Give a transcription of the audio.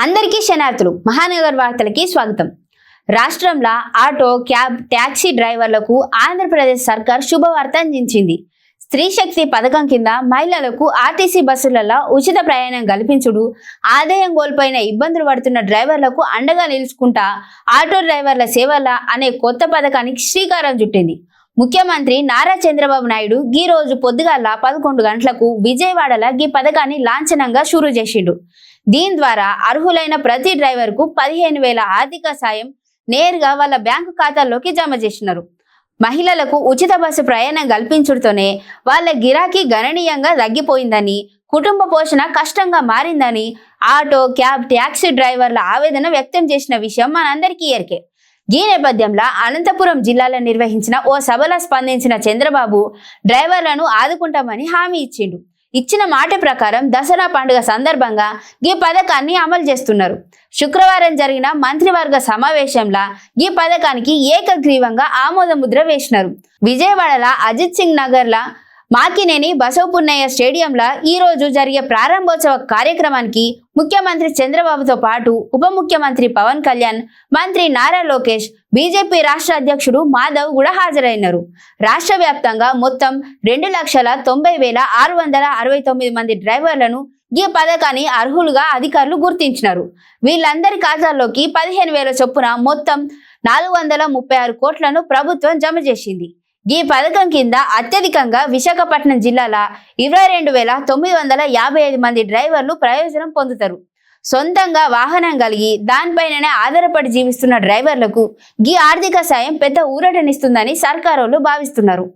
అందరికీ శనార్థులు మహానగర్ వార్తలకి స్వాగతం. రాష్ట్రంలో ఆటో, క్యాబ్, ట్యాక్సీ డ్రైవర్లకు ఆంధ్రప్రదేశ్ సర్కార్ శుభవార్త అందించింది. స్త్రీ శక్తి పథకం కింద మహిళలకు ఆర్టీసీ బస్సులలో ఉచిత ప్రయాణం కల్పించుడు, ఆదాయం కోల్పోయిన ఇబ్బందులు పడుతున్న డ్రైవర్లకు అండగా నిలుచుకుంటా ఆటో డ్రైవర్ల సేవల అనే కొత్త పథకానికి శ్రీకారం చుట్టింది. ముఖ్యమంత్రి నారా చంద్రబాబు నాయుడు ఈ రోజు పొద్దుగాల 11 గంటలకు విజయవాడలో ఈ పథకాన్ని లాంఛనంగా షురూ చేసిండు. దీని ద్వారా అర్హులైన ప్రతి డ్రైవర్ కు 15,000 ఆర్థిక సాయం నేరుగా వాళ్ళ బ్యాంకు ఖాతాల్లోకి జమ చేసినారు. మహిళలకు ఉచిత బస్సు ప్రయాణం కల్పించడంతోనే వాళ్ళ గిరాకీ గణనీయంగా తగ్గిపోయిందని, కుటుంబ పోషణ కష్టంగా మారిందని ఆటో, క్యాబ్, ట్యాక్సీ డ్రైవర్ల ఆవేదన వ్యక్తం చేసిన విషయం మనందరికీ ఎరికే. ఈ నేపథ్యంలో అనంతపురం జిల్లాలో నిర్వహించిన ఓ సభలో స్పందించిన చంద్రబాబు డ్రైవర్లను ఆదుకుంటామని హామీ ఇచ్చిండు. ఇచ్చిన మాట ప్రకారం దసరా పండుగ సందర్భంగా ఈ పథకాన్ని అమలు చేస్తున్నారు. శుక్రవారం జరిగిన మంత్రివర్గ సమావేశంలో ఈ పథకానికి ఏకగ్రీవంగా ఆమోద ముద్ర వేసినారు. విజయవాడలో అజిత్ సింగ్ నగర్ల మాకినేని బసవపున్నయ్య స్టేడియంలో ఈ రోజు జరిగే ప్రారంభోత్సవ కార్యక్రమానికి ముఖ్యమంత్రి చంద్రబాబుతో పాటు ఉప ముఖ్యమంత్రి పవన్ కళ్యాణ్, మంత్రి నారా లోకేష్, బీజేపీ రాష్ట్ర అధ్యక్షుడు మాధవ్ కూడా హాజరైనారు. రాష్ట్ర వ్యాప్తంగా మొత్తం 2,90,669 మంది డ్రైవర్లను ఈ పథకాన్ని అర్హులుగా అధికారులు గుర్తించినారు. వీళ్ళందరి ఖాతాల్లోకి 15,000 చొప్పున మొత్తం 436 కోట్లను ప్రభుత్వం జమ చేసింది. ఈ పథకం కింద అత్యధికంగా విశాఖపట్నం జిల్లాలో 22,955 మంది డ్రైవర్లు ప్రయోజనం పొందుతారు. సొంతంగా వాహనం కలిగి దానిపైననే ఆధారపడి జీవిస్తున్న డ్రైవర్లకు ఈ ఆర్థిక సాయం పెద్ద ఊరటనిస్తుందని సర్కారోళ్ళు భావిస్తున్నారు.